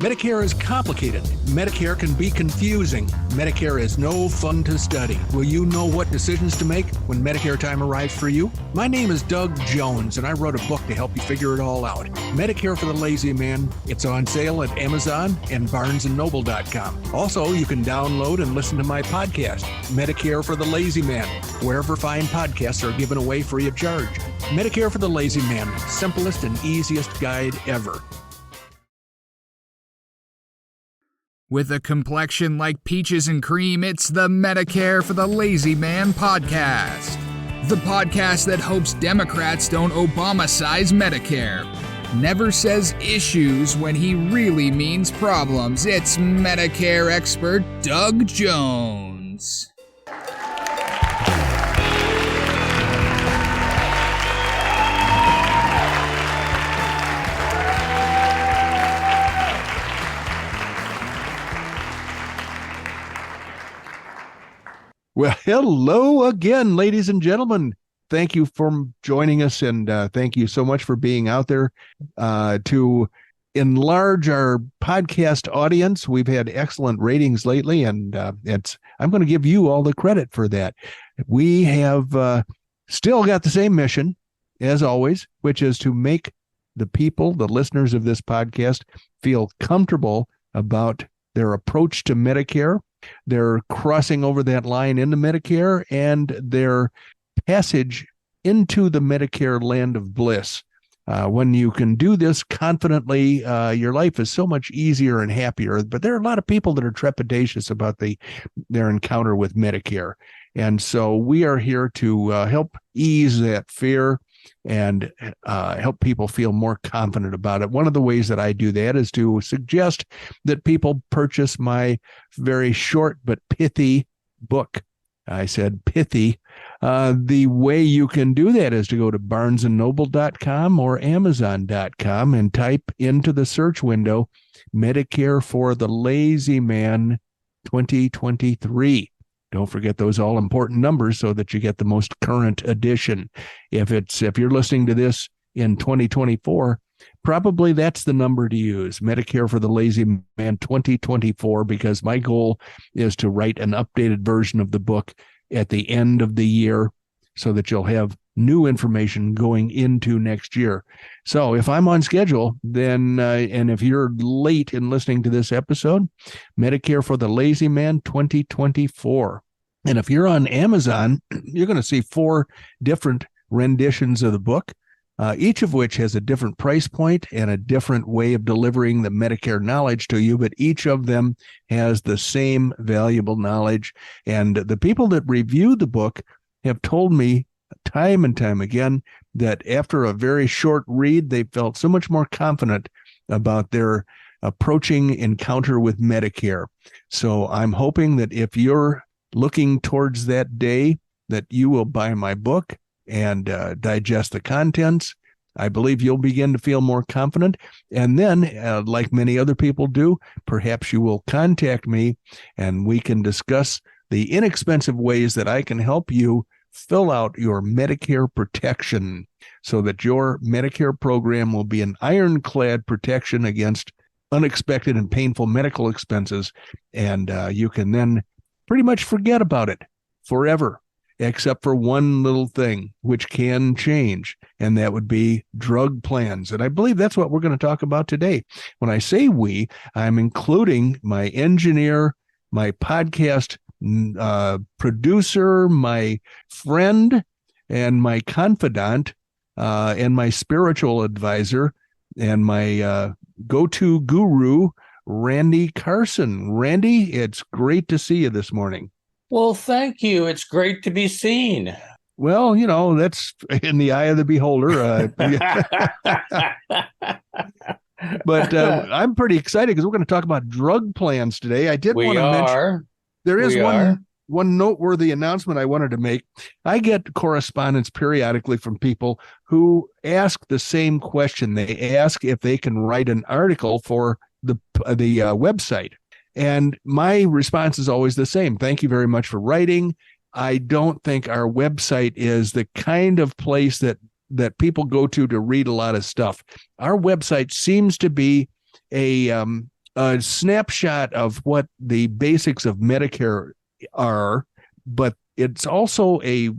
Medicare is complicated. Medicare can be confusing. Medicare is no fun to study. Will you know what decisions to make when Medicare time arrives for you? My name is Doug Jones, and I wrote a book to help you figure it all out. Medicare for the Lazy Man. It's on sale at Amazon and BarnesandNoble.com. Also, you can download and listen to my podcast, Medicare for the Lazy Man, wherever fine podcasts are given away free of charge. Medicare for the Lazy Man, simplest and easiest guide ever. With a complexion like peaches and cream, it's the Medicare for the Lazy Man podcast. The podcast that hopes Democrats don't Obama-size Medicare. Never says issues when he really means problems. It's Medicare expert Doug Jones. Well, hello again, ladies and gentlemen. Thank you for joining us, and thank you so much for being out there to enlarge our podcast audience. We've had excellent ratings lately, and I'm going to give you all the credit for that. We have still got the same mission, as always, which is to make the people, the listeners of this podcast, feel comfortable about their approach to Medicare, their crossing over that line into Medicare, and their passage into the Medicare land of bliss. When you can do this confidently, your life is so much easier and happier. But there are a lot of people that are trepidatious about their encounter with Medicare. And so we are here to help ease that fear and help people feel more confident about it. One of the ways that I do that is to suggest that people purchase my very short but pithy book. I said pithy. The way you can do that is to go to BarnesandNoble.com or Amazon.com and type into the search window, Medicare for the Lazy Man 2023. Don't forget those all-important numbers so that you get the most current edition. If you're listening to this in 2024, probably that's the number to use, Medicare for the Lazy Man 2024, because my goal is to write an updated version of the book at the end of the year so that you'll have new information going into next year. So if I'm on schedule, then, and if you're late in listening to this episode, Medicare for the Lazy Man 2024. And if you're on Amazon, you're going to see 4 different renditions of the book, each of which has a different price point and a different way of delivering the Medicare knowledge to you, but each of them has the same valuable knowledge. And the people that review the book have told me time and time again that after a very short read, they felt so much more confident about their approaching encounter with Medicare. So I'm hoping that if you're looking towards that day, that you will buy my book and digest the contents. I believe you'll begin to feel more confident. And then, like many other people do, perhaps you will contact me and we can discuss the inexpensive ways that I can help you fill out your Medicare protection so that your Medicare program will be an ironclad protection against unexpected and painful medical expenses. And you can then pretty much forget about it forever, except for one little thing, which can change, and that would be drug plans. And I believe that's what we're going to talk about today. When I say we, I'm including my engineer, my podcast producer, my friend, and my confidant, and my spiritual advisor, and my go-to guru, Randy Carson. Randy, it's great to see you this morning. Well, thank you. It's great to be seen. Well, that's in the eye of the beholder. But I'm pretty excited because we're going to talk about drug plans today. I did want to mention there is one noteworthy announcement I wanted to make. I get correspondence periodically from people who ask the same question. They ask if they can write an article for the website. And my response is always the same. Thank you very much for writing. I don't think our website is the kind of place that people go to read a lot of stuff. Our website seems to be a a snapshot of what the basics of Medicare are, but it's also a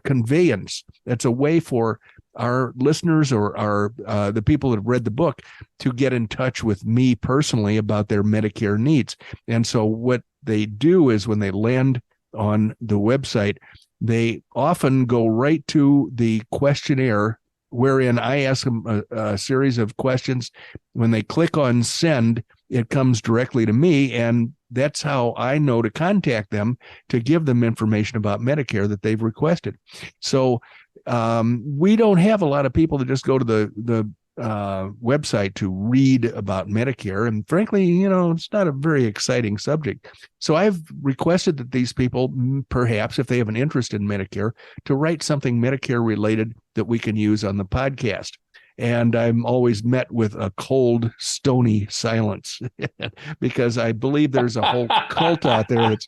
conveyance. It's a way for our listeners or our the people that have read the book to get in touch with me personally about their Medicare needs. And so what they do is when they land on the website, they often go right to the questionnaire wherein I ask them a series of questions. When they click on send, it comes directly to me, and that's how I know to contact them to give them information about Medicare that they've requested. So we don't have a lot of people that just go to the website to read about Medicare. And frankly, it's not a very exciting subject. So I've requested that these people, perhaps if they have an interest in Medicare, to write something Medicare related that we can use on the podcast. And I'm always met with a cold, stony silence because I believe there's a whole cult out there that's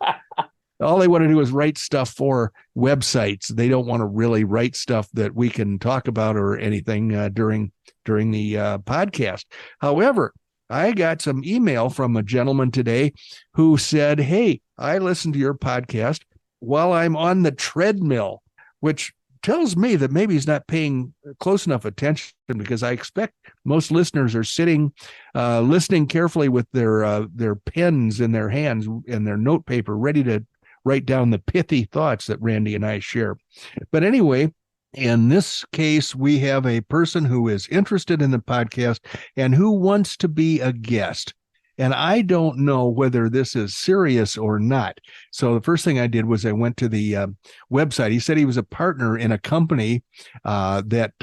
all they want to do is write stuff for websites. They don't want to really write stuff that we can talk about or anything during the podcast. However, I got some email from a gentleman today who said, "Hey, I listened to your podcast while I'm on the treadmill," which tells me that maybe he's not paying close enough attention, because I expect most listeners are sitting, listening carefully with their pens in their hands and their note paper, ready to write down the pithy thoughts that Randy and I share. But anyway, in this case, we have a person who is interested in the podcast and who wants to be a guest. And I don't know whether this is serious or not. So the first thing I did was I went to the website. He said he was a partner in a company that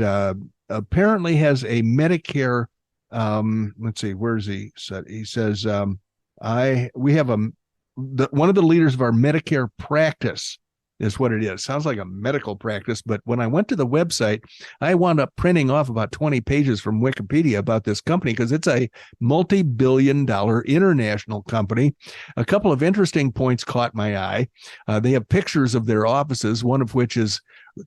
apparently has a Medicare. Let's see, where is he? He says, we have one of the leaders of our Medicare practice is what it is. Sounds like a medical practice, but when I went to the website, I wound up printing off about 20 pages from Wikipedia about this company because it's a multi-billion-dollar international company. A couple of interesting points caught my eye. They have pictures of their offices, one of which is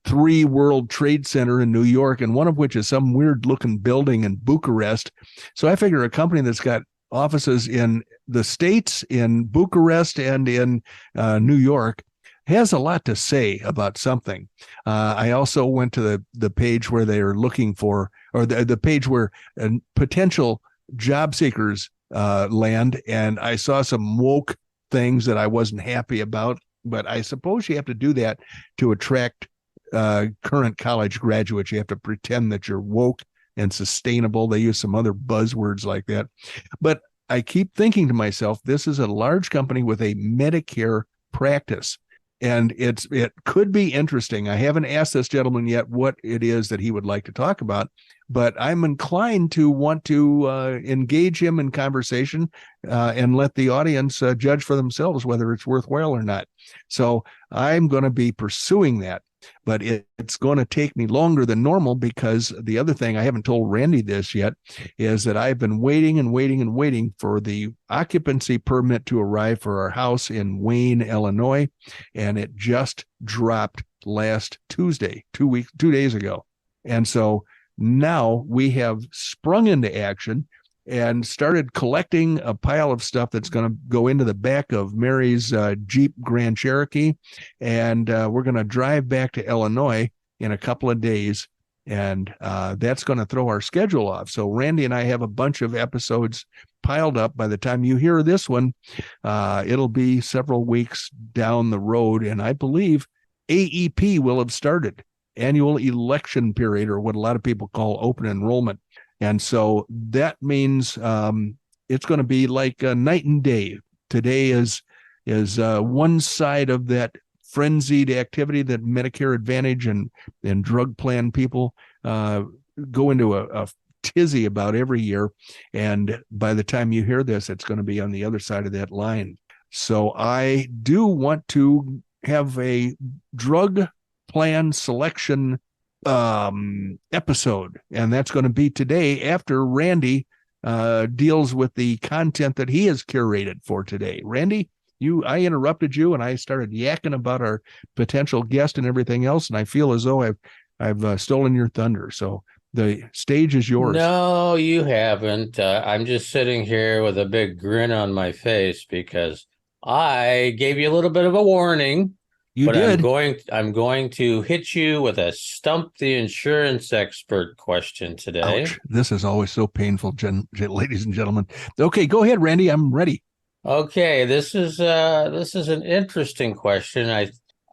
3 World Trade Center in New York, and one of which is some weird-looking building in Bucharest. So I figure a company that's got offices in the States, in Bucharest, and in New York has a lot to say about something. I also went to the page where they are looking for, or the page where potential job seekers land, and I saw some woke things that I wasn't happy about, but I suppose you have to do that to attract current college graduates. You have to pretend that you're woke and sustainable. They use some other buzzwords like that. But I keep thinking to myself, this is a large company with a Medicare practice. And it could be interesting. I haven't asked this gentleman yet what it is that he would like to talk about, but I'm inclined to want to engage him in conversation and let the audience judge for themselves whether it's worthwhile or not. So I'm going to be pursuing that, but it's going to take me longer than normal, because the other thing, I haven't told Randy this yet, is that I've been waiting and waiting and waiting for the occupancy permit to arrive for our house in Wayne, Illinois, and it just dropped last Tuesday, 2 days ago. And so now we have sprung into action and started collecting a pile of stuff that's going to go into the back of Mary's Jeep Grand Cherokee. And we're going to drive back to Illinois in a couple of days. And that's going to throw our schedule off. So Randy and I have a bunch of episodes piled up. By the time you hear this one, it'll be several weeks down the road. And I believe AEP will have started, annual election period, or what a lot of people call open enrollment. And so that means it's going to be like night and day. Today is one side of that frenzied activity that Medicare Advantage and drug plan people go into a tizzy about every year. And by the time you hear this, it's going to be on the other side of that line. So I do want to have a drug plan selection episode, and that's going to be today after Randy deals with the content that he has curated for today. Randy, I interrupted you and I started yakking about our potential guest and everything else, and I feel as though I've stolen your thunder. So The stage is yours. No, you haven't. I'm just sitting here with a big grin on my face because I gave you a little bit of a warning, You but did. I'm going to hit you with a stump the insurance expert question today. Ouch. This is always so painful, ladies and gentlemen. Okay, go ahead, Randy. I'm ready. Okay, this is an interesting question.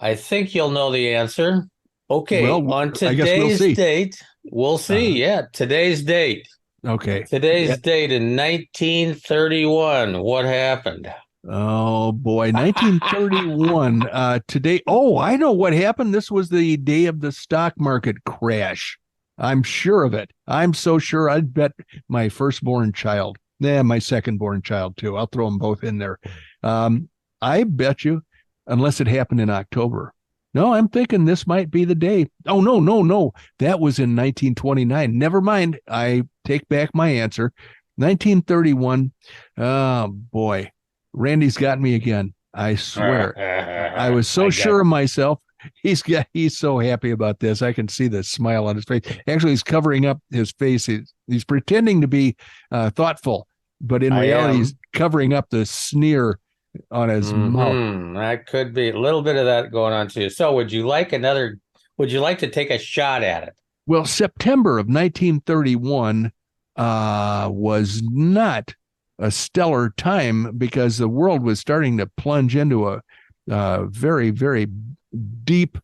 I think you'll know the answer. Okay, Well, on I guess we'll today's see. date, we'll see. Uh, Yeah, today's date. okay. Yeah. Today's date in 1931. What happened? Oh boy, 1931. Today. Oh, I know what happened. This was the day of the stock market crash. I'm sure of it. I'm so sure. I'd bet my firstborn child. My secondborn child too. I'll throw them both in there. Um, I bet you, unless it happened in October. No, I'm thinking this might be the day. Oh no, no, no. That was in 1929. Never mind. I take back my answer. 1931. Oh boy. Randy's got me again. I swear. I was so I got sure of myself. He's so happy about this. I can see the smile on his face. Actually, he's covering up his face. He's pretending to be thoughtful, but in I reality, he's am. covering up the sneer on his mouth. That could be a little bit of that going on too. So would you like to take a shot at it? Well, September of 1931 was not a stellar time because the world was starting to plunge into a very, very deep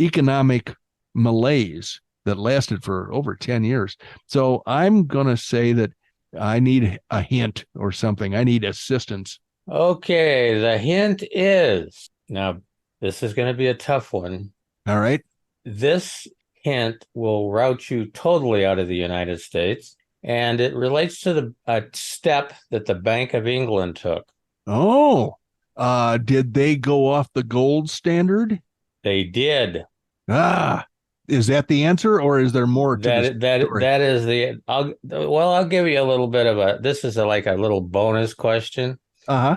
economic malaise that lasted for over 10 years. So I'm going to say that I need a hint or something. I need assistance. Okay, the hint is now this is going to be a tough one. All right. This hint will route you totally out of the United States, and it relates to a step that the Bank of England took. Oh, did they go off the gold standard? They did. Ah, is that the answer or is there more to this story? That is the I'll give you a little bit of this is like a little bonus question. Uh-huh.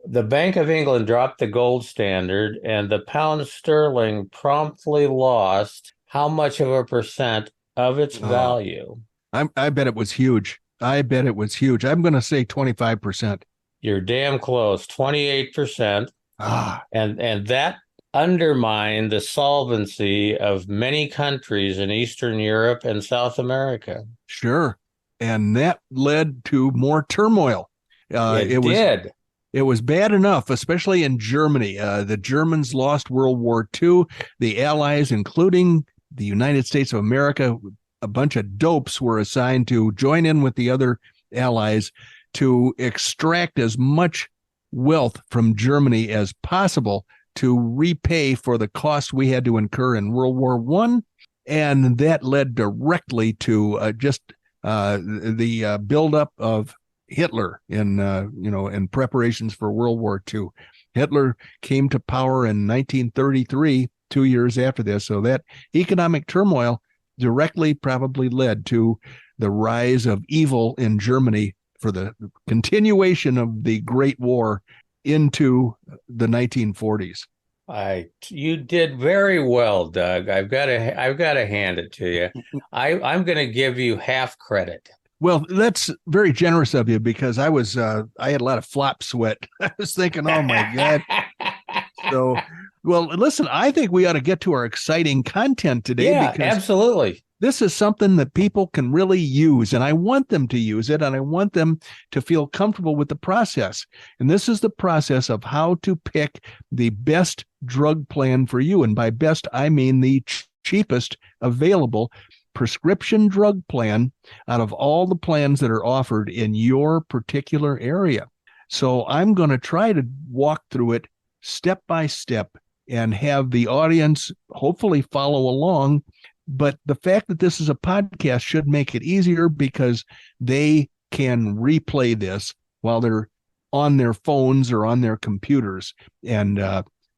The Bank of England dropped the gold standard, and the pound sterling promptly lost how much of a percent of its Oh, value? I bet it was huge. I bet it was huge. I'm going to say 25%. You're damn close, 28%. Ah, And that undermined the solvency of many countries in Eastern Europe and South America. sure. And that led to more turmoil. Uh, It it was did. it was bad enough, especially in Germany. The Germans lost World War II. The Allies, including the United States of America, a bunch of dopes were assigned to join in with the other allies to extract as much wealth from Germany as possible to repay for the costs we had to incur in World War One, and that led directly to just the buildup of Hitler in preparations for World War II. Hitler came to power in 1933, 2 years after this. So that economic turmoil directly probably led to the rise of evil in Germany for the continuation of the Great War into the 1940s. You did very well, Doug. I've got to hand it to you. I'm going to give you half credit. Well, that's very generous of you because I had a lot of flop sweat. I was thinking, oh my God. So, well, listen, I think we ought to get to our exciting content today Yeah, because absolutely. this is something that people can really use, and I want them to use it, and I want them to feel comfortable with the process. And this is the process of how to pick the best drug plan for you. And by best, I mean the cheapest available prescription drug plan out of all the plans that are offered in your particular area. So I'm going to try to walk through it step by step and have the audience hopefully follow along. But the fact that this is a podcast should make it easier because they can replay this while they're on their phones or on their computers. And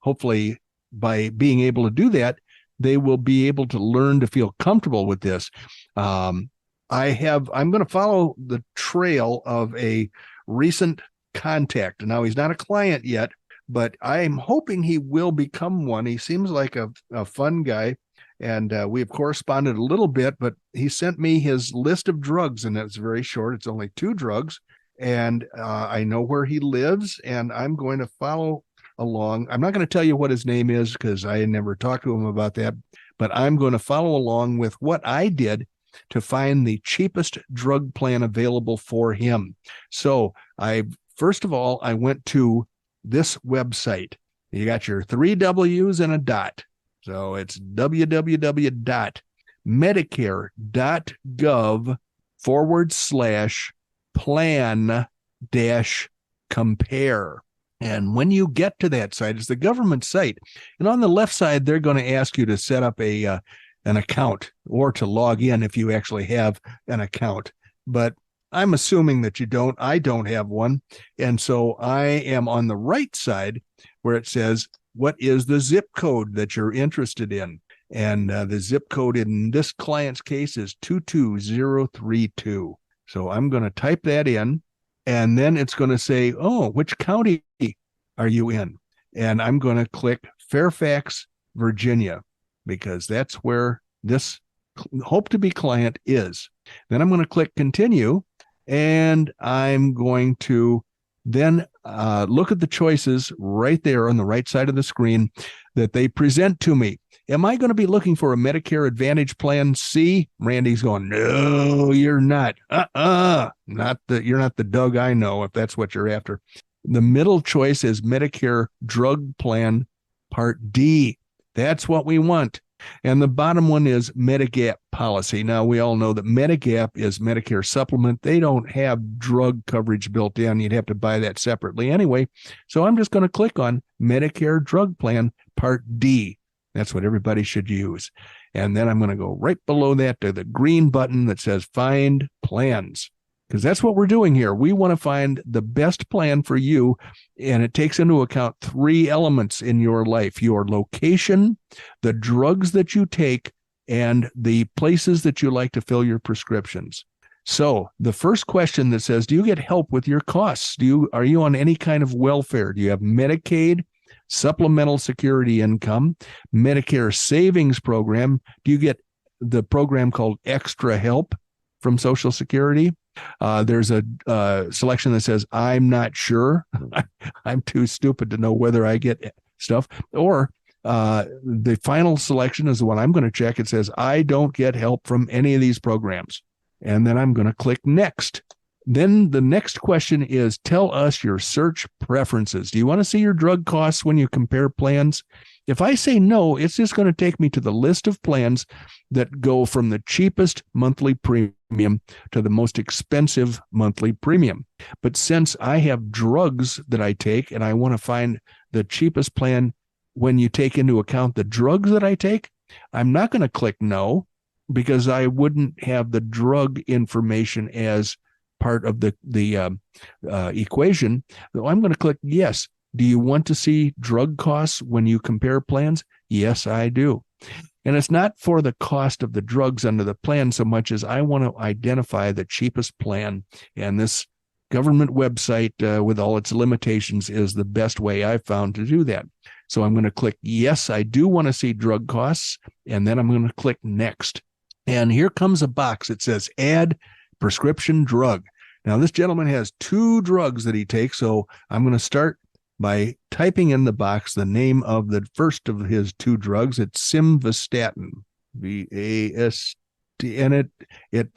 hopefully, by being able to do that, they will be able to learn to feel comfortable with this. I'm going to follow the trail of a recent contact. Now, he's not a client yet, but I'm hoping he will become one. He seems like a fun guy. And we have corresponded a little bit, but he sent me his list of drugs, and it's very short. It's only 2 drugs. And I know where he lives, and I'm going to follow along. I'm not going to tell you what his name is because I never talked to him about that, but I'm going to follow along with what I did to find the cheapest drug plan available for him. So first of all, I went to this website. You got your 3 W's and a dot. So it's www.medicare.gov/plan-compare. And when you get to that site, it's the government site. And on the left side, they're going to ask you to set up an account or to log in if you actually have an account. But I'm assuming that you don't. I don't have one. And so I am on the right side where it says, what is the zip code that you're interested in? And the zip code in this client's case is 22032. So I'm going to type that in, and then it's going to say, oh, which county are you in? And I'm going to click Fairfax, Virginia, because that's where this hope-to-be client is. Then I'm going to click Continue, and I'm going to then look at the choices right there on the right side of the screen that they present to me. Am I going to be looking for a Medicare Advantage Plan C? Randy's going, no, you're not. You're not the Doug I know, if that's what you're after. The middle choice is Medicare Drug Plan Part D. That's what we want. And the bottom one is Medigap policy. Now, we all know that Medigap is Medicare supplement. They don't have drug coverage built in. You'd have to buy that separately anyway. So I'm just going to click on Medicare Drug Plan Part D. That's what everybody should use. And then I'm going to go right below that to the green button that says Find Plans, because that's what we're doing here. We want to find the best plan for you, and it takes into account 3 elements in your life: your location, the drugs that you take, and the places that you like to fill your prescriptions. So the first question that says, do you get help with your costs? Are you on any kind of welfare? Do you have Medicaid, supplemental security income, Medicare savings program? Do you get the program called Extra Help from Social Security? There's a selection that says, I'm not sure. I'm too stupid to know whether I get stuff. Or the final selection is the one I'm going to check. It says, I don't get help from any of these programs. And then I'm going to click Next. Then the next question is, tell us your search preferences. Do you want to see your drug costs when you compare plans? If I say no, it's just going to take me to the list of plans that go from the cheapest monthly premium to the most expensive monthly premium. But since I have drugs that I take and I want to find the cheapest plan when you take into account the drugs that I take, I'm not going to click no, because I wouldn't have the drug information as part of the equation. So I'm going to click yes. Do you want to see drug costs when you compare plans? Yes, I do. And it's not for the cost of the drugs under the plan so much as I want to identify the cheapest plan. And this government website, with all its limitations, is the best way I've found to do that. So I'm going to click yes, I do want to see drug costs. And then I'm going to click next. And here comes a box. It says add prescription drug. Now, this gentleman has 2 drugs that he takes. So I'm going to start by typing in the box the name of the first of his 2 drugs. It's simvastatin, V-A-S-T, and it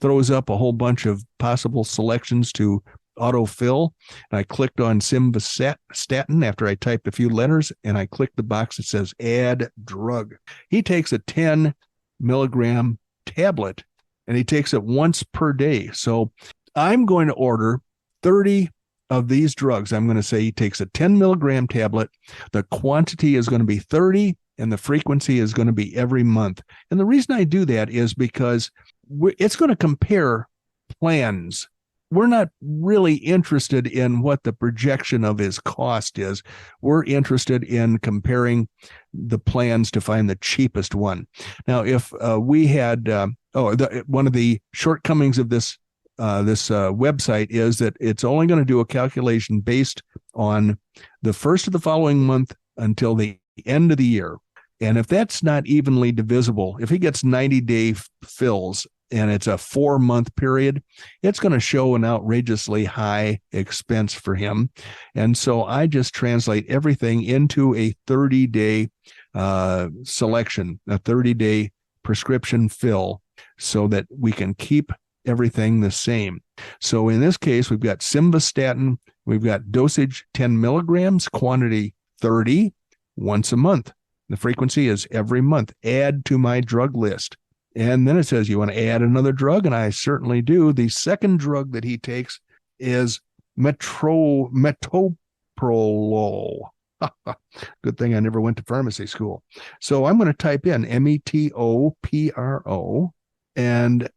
throws up a whole bunch of possible selections to autofill. And I clicked on simvastatin after I typed a few letters, and I clicked the box that says add drug. He takes a 10 milligram tablet, and he takes it once per day. So I'm going to order 30 of these drugs. I'm going to say he takes a 10 milligram tablet. The quantity is going to be 30, and the frequency is going to be every month. And the reason I do that is because it's going to compare plans. We're not really interested in what the projection of his cost is. We're interested in comparing the plans to find the cheapest one. Now, if we had, one of the shortcomings of this website is that it's only going to do a calculation based on the first of the following month until the end of the year. And if that's not evenly divisible, if he gets 90-day fills and it's a 4-month period, it's going to show an outrageously high expense for him. And so I just translate everything into a 30-day selection, a 30-day prescription fill, so that we can keep everything the same. So in this case, we've got simvastatin, we've got dosage 10 milligrams, quantity 30 once a month. The frequency is every month. Add to my drug list. And then it says, you want to add another drug? And I certainly do. The second drug that he takes is metoprolol. Good thing I never went to pharmacy school. So I'm going to type in METOPRO, and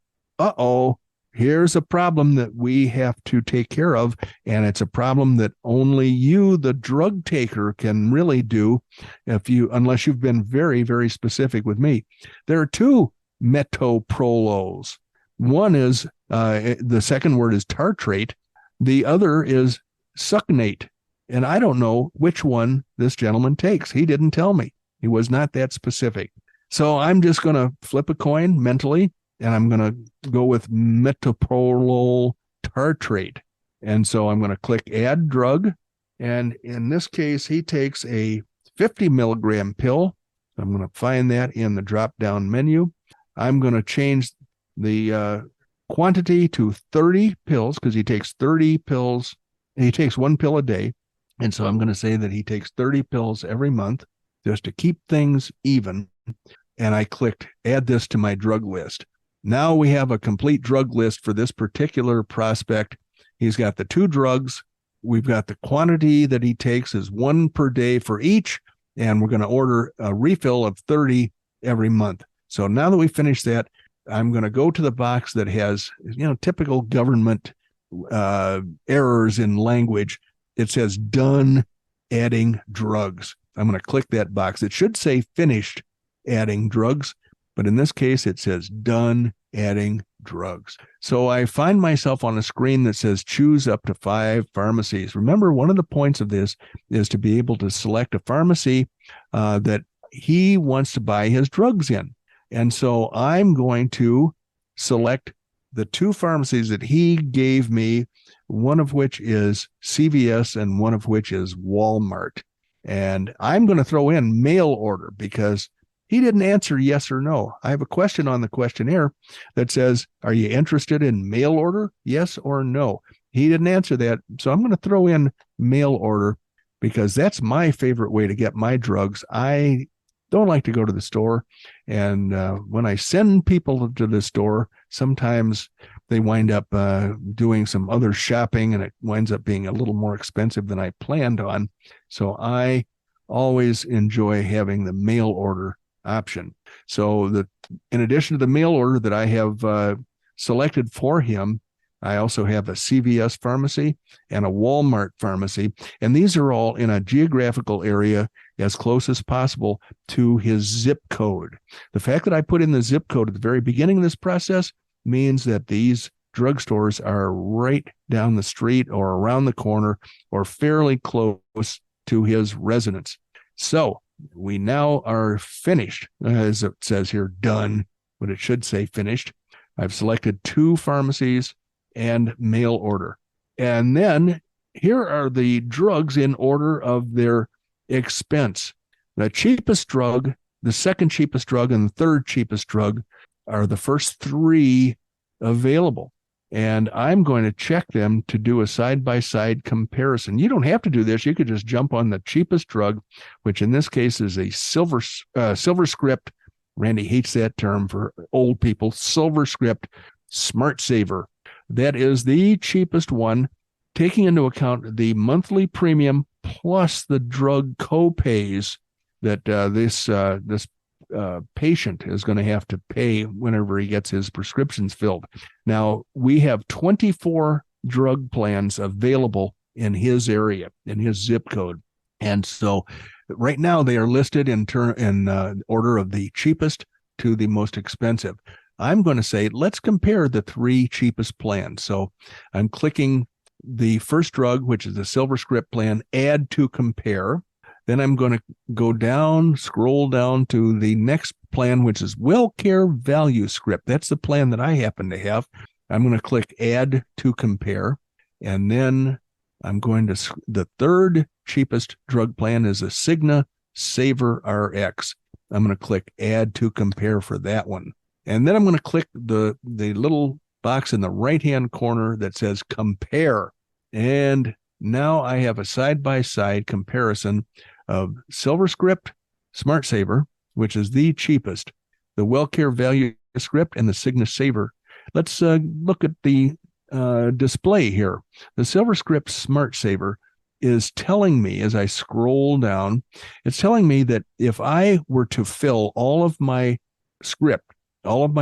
here's a problem that we have to take care of. And it's a problem that only you, the drug taker, can really do unless you've been very, very specific with me. There are two metoprolols. One is, the second word is tartrate. The other is succinate. And I don't know which one this gentleman takes. He didn't tell me. He was not that specific. So I'm just going to flip a coin mentally, and I'm going to go with metoprolol tartrate. And so I'm going to click add drug. And in this case, he takes a 50 milligram pill. I'm going to find that in the drop-down menu. I'm going to change the quantity to 30 pills because he takes 30 pills. He takes 1 pill a day. And so I'm going to say that he takes 30 pills every month just to keep things even. And I clicked add this to my drug list. Now we have a complete drug list for this particular prospect. He's got the 2 drugs. We've got the quantity that he takes is 1 per day for each. And we're going to order a refill of 30 every month. So now that we finished that, I'm going to go to the box that has, typical government errors in language. It says done adding drugs. I'm going to click that box. It should say finished adding drugs, but in this case, it says done adding drugs. So I find myself on a screen that says choose up to 5 pharmacies. Remember, one of the points of this is to be able to select a pharmacy that he wants to buy his drugs in. And so I'm going to select the 2 pharmacies that he gave me, one of which is CVS and one of which is Walmart. And I'm going to throw in mail order because he didn't answer yes or no. I have a question on the questionnaire that says, are you interested in mail order? Yes or no? He didn't answer that. So I'm going to throw in mail order because that's my favorite way to get my drugs. I don't like to go to the store. And when I send people to the store, sometimes they wind up doing some other shopping and it winds up being a little more expensive than I planned on. So I always enjoy having the mail order option. So in addition to the mail order that I have selected for him, I also have a CVS pharmacy and a Walmart pharmacy. And these are all in a geographical area as close as possible to his zip code. The fact that I put in the zip code at the very beginning of this process means that these drugstores are right down the street or around the corner or fairly close to his residence. So we now are finished, as it says here, done, but it should say finished. I've selected 2 pharmacies and mail order. And then here are the drugs in order of their expense. The cheapest drug, the second cheapest drug, and the third cheapest drug are the first 3 available. And I'm going to check them to do a side-by-side comparison. You don't have to do this. You could just jump on the cheapest drug, which in this case is a silver script. Randy hates that term for old people. Silver script Smart Saver. That is the cheapest one, taking into account the monthly premium plus the drug co-pays that this patient is going to have to pay whenever he gets his prescriptions filled. Now, we have 24 drug plans available in his area, in his zip code. And so right now they are listed in order of the cheapest to the most expensive. I'm going to say, let's compare the 3 cheapest plans. So I'm clicking the first drug, which is the Silver Script plan, add to compare. Then I'm going to go down, scroll down to the next plan, which is WellCare Value Script. That's the plan that I happen to have. I'm going to click Add to Compare. And then I'm going to, the third cheapest drug plan is a Cigna Saver RX. I'm going to click Add to Compare for that one. And then I'm going to click the little box in the right-hand corner that says Compare. And now I have a side-by-side comparison of SilverScript Smart Saver, which is the cheapest, the WellCare Value Script, and the Cigna Saver. Let's look at the display here. The SilverScript Smart Saver is telling me, as I scroll down, it's telling me that if I were to fill all of my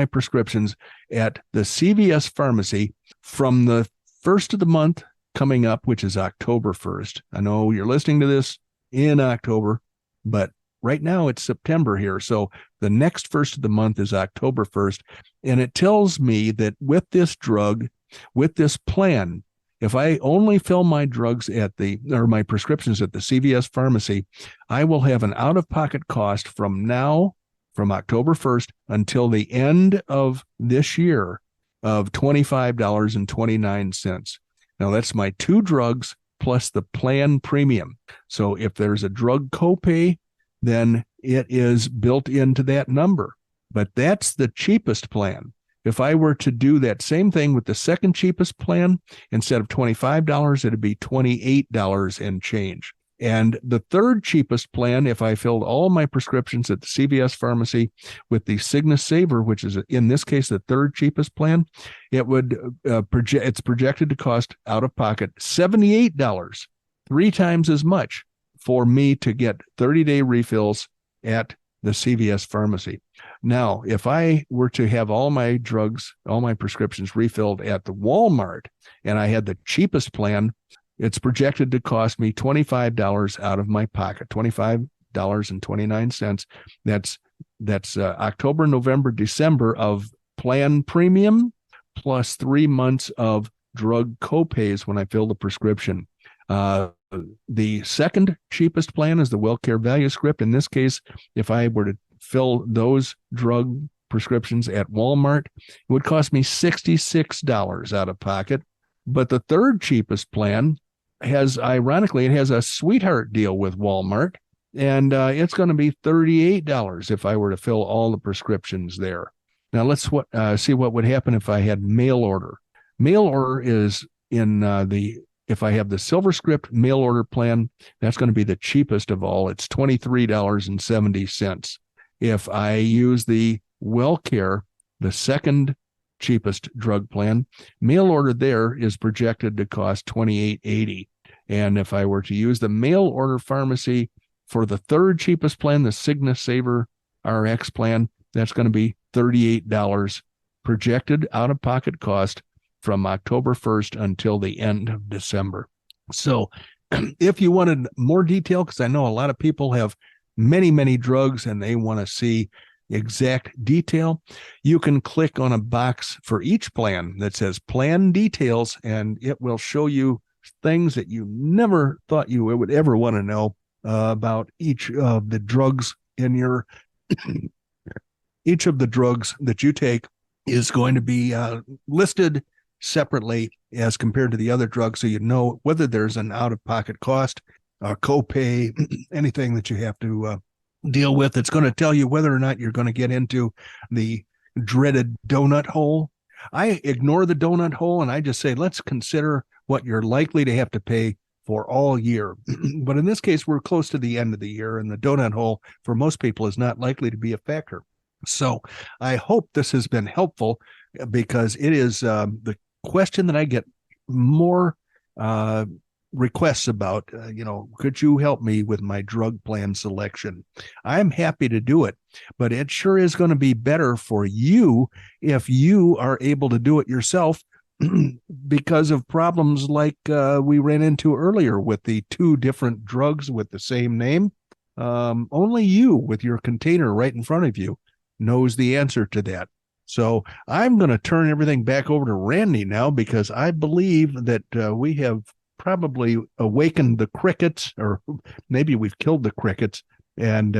prescriptions at the CVS pharmacy from the first of the month coming up, which is October 1st. I know you're listening to this in October, but right now it's September here. So the next first of the month is October 1st. And it tells me that with this drug, with this plan, if I only fill my drugs my prescriptions at the CVS pharmacy, I will have an out-of-pocket cost from October 1st until the end of this year of $25.29. Now that's my 2 drugs plus the plan premium. So if there's a drug copay, then it is built into that number. But that's the cheapest plan. If I were to do that same thing with the second cheapest plan, instead of $25, it'd be $28 and change. And the third cheapest plan, if I filled all my prescriptions at the CVS pharmacy with the Cigna Saver, which is in this case the third cheapest plan, it would it's projected to cost out of pocket $78, 3 times as much for me to get 30-day refills at the CVS pharmacy. Now, if I were to have all my prescriptions refilled at the Walmart, and I had the cheapest plan, it's projected to cost me $25 out of my pocket, $25.29. That's October, November, December of plan premium plus 3 months of drug copays when I fill the prescription. The second cheapest plan is the WellCare Value Script. In this case, if I were to fill those drug prescriptions at Walmart, it would cost me $66 out of pocket. But the third cheapest plan ironically, it has a sweetheart deal with Walmart, and it's going to be $38 if I were to fill all the prescriptions there. Now let's see what would happen if I had mail order. Mail order is if I have the SilverScript mail order plan, that's going to be the cheapest of all. It's $23.70. If I use the WellCare, the second cheapest drug plan, mail order there is projected to cost $28.80. And if I were to use the mail order pharmacy for the third cheapest plan, the Cigna Saver RX plan, that's going to be $38 projected out-of-pocket cost from October 1st until the end of December. So if you wanted more detail, because I know a lot of people have many, many drugs and they want to see exact detail, you can click on a box for each plan that says plan details, and it will show you things that you never thought you would ever want to know about each of the drugs in your each of the drugs that you take is going to be listed separately as compared to the other drugs, so you know whether there's an out-of-pocket cost, a copay, anything that you have to deal with. It's going to tell you whether or not you're going to get into the dreaded donut hole. I ignore the donut hole and I just say, let's consider what you're likely to have to pay for all year. But in this case, we're close to the end of the year, and the donut hole for most people is not likely to be a factor. So I hope this has been helpful, because it is the question that I get more requests about, could you help me with my drug plan selection? I'm happy to do it, but it sure is going to be better for you if you are able to do it yourself because of problems like we ran into earlier with the 2 different drugs with the same name. Only you, with your container right in front of you, knows the answer to that. So I'm going to turn everything back over to Randy now, because I believe that we have probably awakened the crickets, or maybe we've killed the crickets, and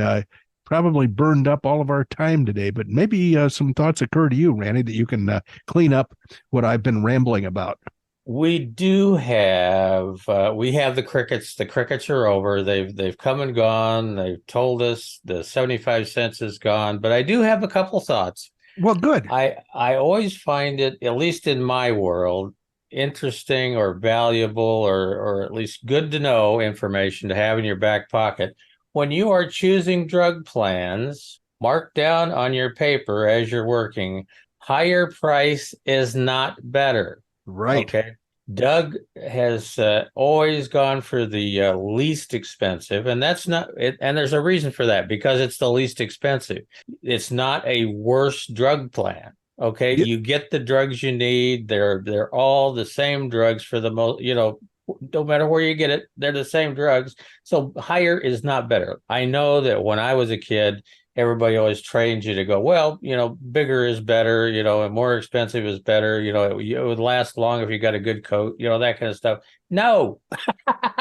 probably burned up all of our time today. But maybe some thoughts occur to you, Randy, that you can clean up what I've been rambling about. We do have we have the crickets. The crickets are over. They've come and gone. They've told us the 75 cents is gone. But I do have a couple thoughts. Well, good. I always find it, at least in my world, interesting or valuable or at least good to know information to have in your back pocket when you are choosing drug plans. Mark down on your paper as you're working, higher price is not better. Right. Okay. Doug has always gone for the least expensive, and that's not it. And there's a reason for that, because it's the least expensive. It's not a worse drug plan. Okay. Yeah. You get the drugs you need. They're all the same drugs for the most, no matter where you get it, they're the same drugs. So higher is not better. I know that when I was a kid, everybody always trains you to go, well, bigger is better, and more expensive is better. It would last long if you got a good coat, that kind of stuff. No.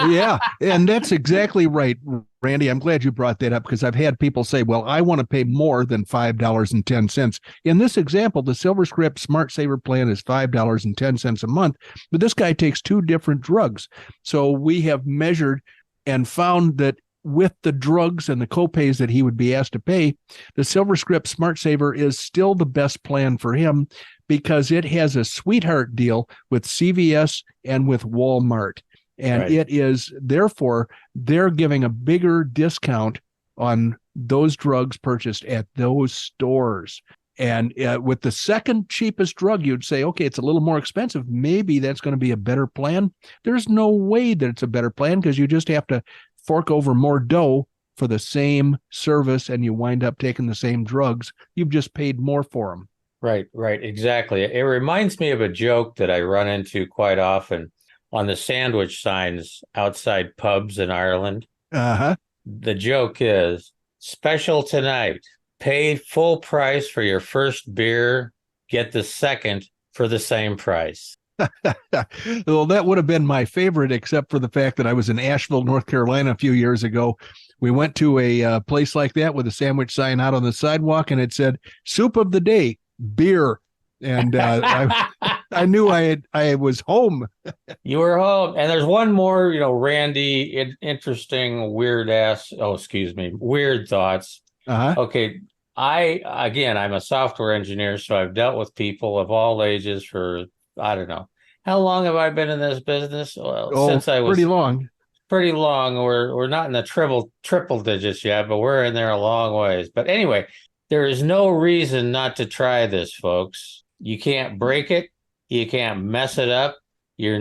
Yeah. And that's exactly right, Randy. I'm glad you brought that up, because I've had people say, well, I want to pay more than $5.10. In this example, the SilverScript Smart Saver plan is $5.10 a month, but this guy takes two different drugs. So we have measured and found that with the drugs and the copays that he would be asked to pay, the SilverScript Smart Saver is still the best plan for him, because it has a sweetheart deal with CVS and with Walmart. And Right. it is, therefore, they're giving a bigger discount on those drugs purchased at those stores. And with the second cheapest drug, you'd say, okay, it's a little more expensive. Maybe that's going to be a better plan. There's no way that it's a better plan, because you just have to fork over more dough for the same service, and you wind up taking the same drugs. You've just paid more for them. Right, exactly. It reminds me of a joke that I run into quite often on the sandwich signs outside pubs in Ireland. Uh-huh. The joke is, special tonight, pay full price for your first beer, get the second for the same price. Well, that would have been my favorite, except for the fact that I was in Asheville, North Carolina a few years ago. We went to a place like that with a sandwich sign out on the sidewalk, and it said, soup of the day, beer. And I knew I was home. You were home. And there's one more, Randy, interesting, weird thoughts. Uh-huh. Okay. I'm a software engineer, so I've dealt with people of all ages for, I don't know. How long have I been in this business? Well, since I was pretty long. Pretty long. We're not in the triple digits yet, but we're in there a long ways. But anyway, there is no reason not to try this, folks. You can't break it. You can't mess it up. You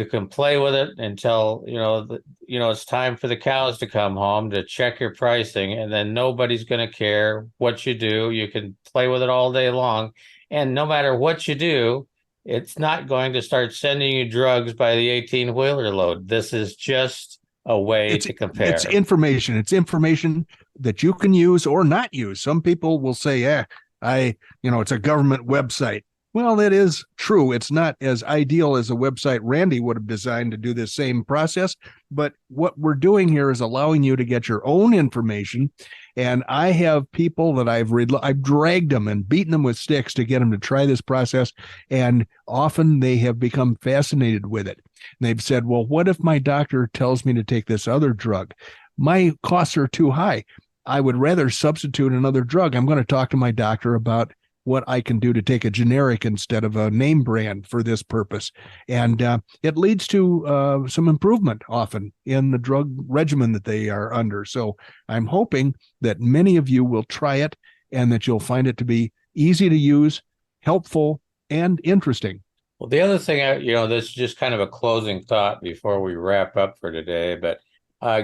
can play with it until, it's time for the cows to come home to check your pricing, and then nobody's going to care what you do. You can play with it all day long. And no matter what you do, it's not going to start sending you drugs by the 18-wheeler load. This is just a way to compare. It's information. It's information that you can use or not use. Some people will say, it's a government website. Well, that is true. It's not as ideal as a website Randy would have designed to do the same process. But what we're doing here is allowing you to get your own information. And I have people that I've dragged them and beaten them with sticks to get them to try this process. And often they have become fascinated with it. And they've said, well, what if my doctor tells me to take this other drug? My costs are too high. I would rather substitute another drug. I'm going to talk to my doctor about what I can do to take a generic instead of a name brand for this purpose. And it leads to some improvement often in the drug regimen that they are under. So I'm hoping that many of you will try it and that you'll find it to be easy to use, helpful, and interesting. Well, the other thing, this is just kind of a closing thought before we wrap up for today, but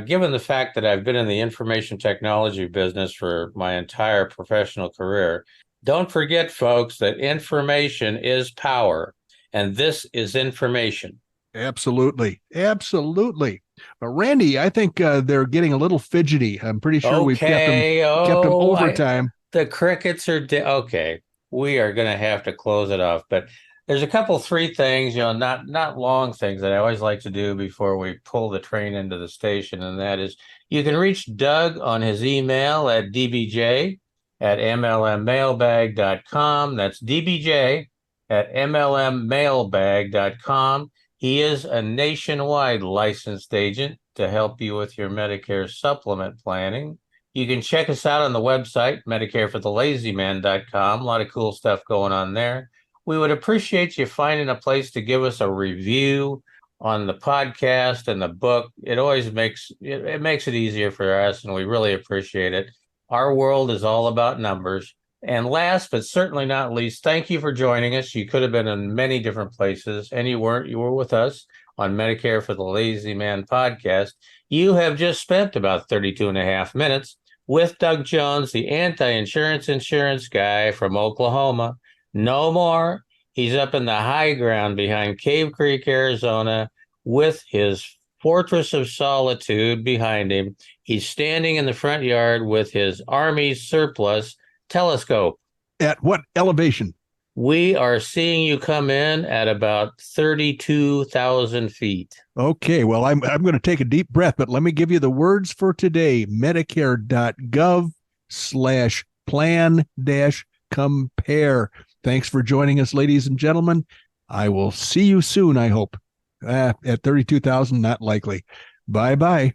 given the fact that I've been in the information technology business for my entire professional career, don't forget, folks, that information is power, and this is information. Absolutely. Absolutely. But Randy, I think they're getting a little fidgety. I'm pretty sure we've kept them overtime. The crickets are okay. We are going to have to close it off. But There's a couple, three things, not long things that I always like to do before we pull the train into the station, and that is you can reach Doug on his email at dbj@mlmmailbag.com. That's dbj@mlmmailbag.com. He is a nationwide licensed agent to help you with your Medicare supplement planning. You can check us out on the website, medicareforthelazyman.com. A lot of cool stuff going on there. We would appreciate you finding a place to give us a review on the podcast and the book. It always makes it easier for us, and we really appreciate it. Our world is all about numbers. And last but certainly not least, thank you for joining us. You could have been in many different places, and you weren't. You were with us on Medicare for the Lazy Man podcast. You have just spent about 32 and a half minutes with Doug Jones, the insurance guy from Oklahoma. No more. He's up in the high ground behind Cave Creek, Arizona, with his fortress of solitude behind him. He's standing in the front yard with his Army surplus telescope. At what elevation? We are seeing you come in at about 32,000 feet. Okay, well, I'm going to take a deep breath, but let me give you the words for today. Medicare.gov/plan-compare. Thanks for joining us, ladies and gentlemen. I will see you soon, I hope. At 32,000, not likely. Bye-bye.